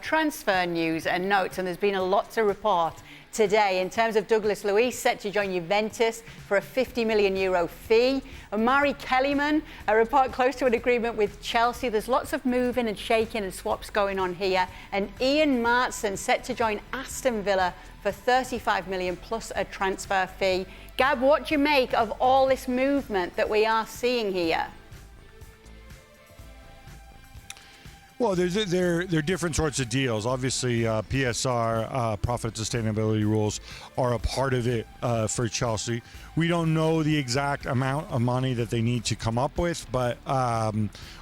transfer news and notes, and there's been a lot to report today in terms of Douglas Luiz set to join Juventus for a €50 million fee. Omari Kellyman, a report close to an agreement with Chelsea. There's lots of moving and shaking and swaps going on here. And Ian Maatsen set to join Aston Villa for $35 million plus a transfer fee. Gab, what do you make of all this movement that we are seeing here? Well, they're different sorts of deals. Obviously, PSR, profit sustainability rules, are a part of it for Chelsea. We don't know the exact amount of money that they need to come up with, but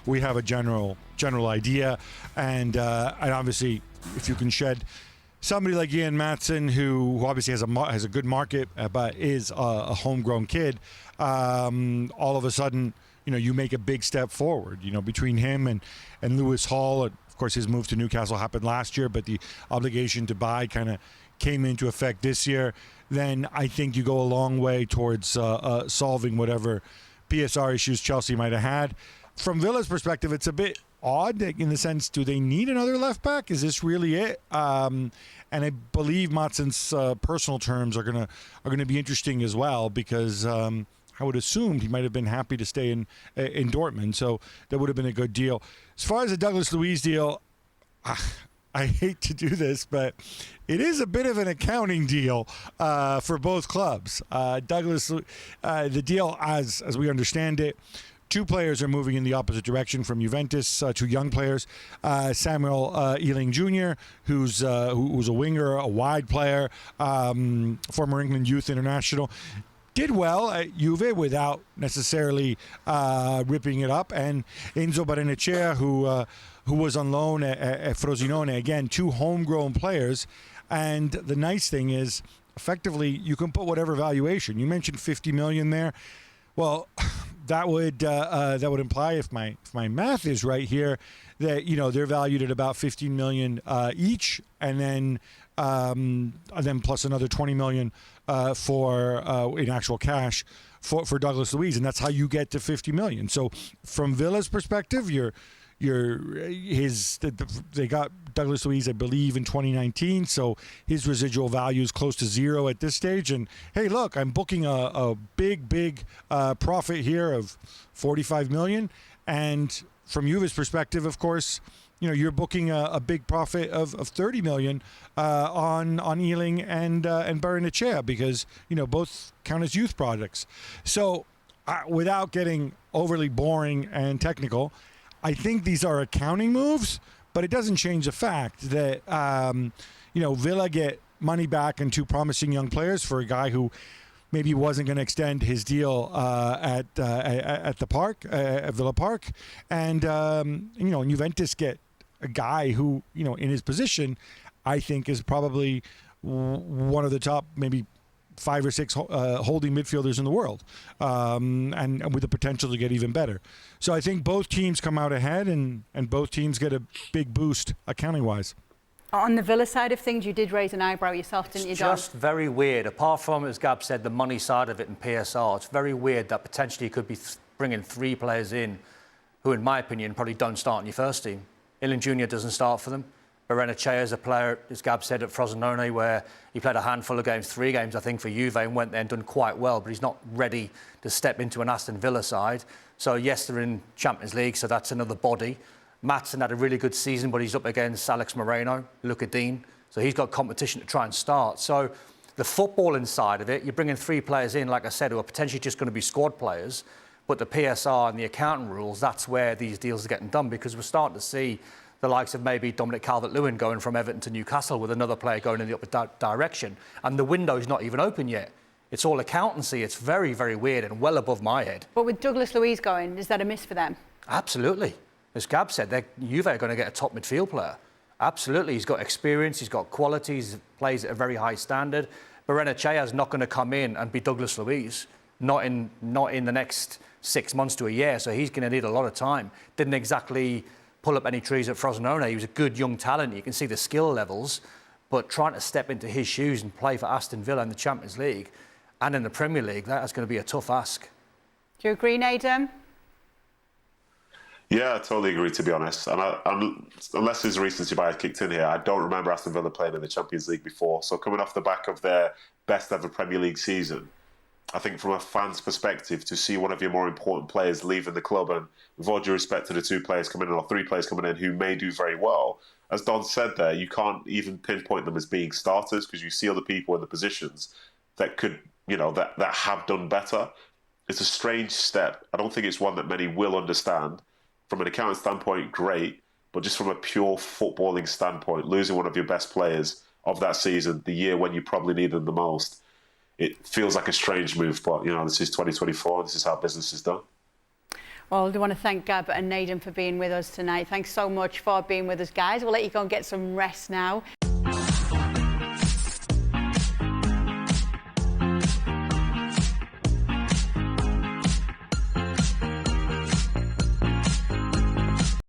we have a general idea. And obviously, if you can shed somebody like Ian Maatsen, who obviously has a good market, but is a homegrown kid, all of a sudden, you make a big step forward, between him and Lewis Hall. Of course, his move to Newcastle happened last year, but the obligation to buy kind of came into effect this year. Then I think you go a long way towards solving whatever PSR issues Chelsea might have had. From Villa's perspective, it's a bit odd in the sense, do they need another left back? Is this really it? And I believe Maatsen's personal terms are gonna be interesting as well, because I would assume he might have been happy to stay in Dortmund, so that would have been a good deal. As far as the Douglas Luiz deal, I hate to do this, but it is a bit of an accounting deal for both clubs. The deal, as we understand it, two players are moving in the opposite direction from Juventus, two young players. Samuel Ealing Jr., who's a winger, a wide player, former England youth international. Did well at Juve without necessarily ripping it up. And Enzo Barrenechea, who was on loan at Frosinone. Again, two homegrown players. And the nice thing is, effectively, you can put whatever valuation. You mentioned $50 million there. Well, that would imply, if my math is right here, that they're valued at about $15 million each, and then plus another $20 million for in actual cash for Douglas Luiz, and that's how you get to $50 million. So from Villa's perspective, they got Douglas Luiz, I believe, in 2019, so his residual value is close to zero at this stage. And hey, look, I'm booking a big profit here of $45 million, and from Juve's perspective, of course, you're booking a big profit of $30 million on Ealing and Barrenechea, because both count as youth projects. So without getting overly boring and technical, I think these are accounting moves, but it doesn't change the fact that Villa get money back and two promising young players for a guy who maybe wasn't going to extend his deal at the park, at Villa Park, and Juventus get a guy who, in his position, I think is probably one of the top maybe 5 or 6 holding midfielders in the world, and with the potential to get even better. So I think both teams come out ahead, and both teams get a big boost accounting-wise. On the Villa side of things, you did raise an eyebrow yourself, didn't you, It's John? just very weird. Apart from, as Gab said, the money side of it and PSR, it's very weird that potentially you could be bringing 3 players in who, in my opinion, probably don't start in your first team. Ealing Jr. doesn't start for them. Barrenechea is a player, as Gab said, at Frosinone, where he played a handful of games, 3 games, I think, for Juve, and went there and done quite well, but he's not ready to step into an Aston Villa side. So, yes, they're in Champions League, so that's another body. Maatsen had a really good season, but he's up against Alex Moreno, Luca Dean, so he's got competition to try and start. So the footballing side of it, you're bringing 3 players in, like I said, who are potentially just going to be squad players, but the PSR and the accounting rules, that's where these deals are getting done, because we're starting to see the likes of maybe Dominic Calvert-Lewin going from Everton to Newcastle with another player going in the opposite direction. And the window's not even open yet. It's all accountancy. It's very, very weird and well above my head. But with Douglas Luiz going, is that a miss for them? Absolutely. As Gab said, Juve are going to get a top midfield player. Absolutely. He's got experience. He's got qualities. He plays at a very high standard. Barrenechea is not going to come in and be Douglas Luiz. Not in the next 6 months to a year. So he's going to need a lot of time. Didn't exactly pull up any trees at Frosinone. He was a good young talent. You can see the skill levels, but trying to step into his shoes and play for Aston Villa in the Champions League and in the Premier League, that is going to be a tough ask. Do you agree, Nadem? Yeah, I totally agree, to be honest. And unless his recency bias kicked in here, I don't remember Aston Villa playing in the Champions League before. So coming off the back of their best ever Premier League season, I think from a fan's perspective, to see one of your more important players leaving the club, and with all due respect to the 2 players coming in or 3 players coming in who may do very well, as Don said there, you can't even pinpoint them as being starters because you see other people in the positions that could, that have done better. It's a strange step. I don't think it's one that many will understand. From an accounting standpoint, great, but just from a pure footballing standpoint, losing one of your best players of that season, the year when you probably need them the most, it feels like a strange move, but this is 2024. This is how business is done. Well, I want to thank Gab and Naden for being with us tonight. Thanks so much for being with us, guys. We'll let you go and get some rest now.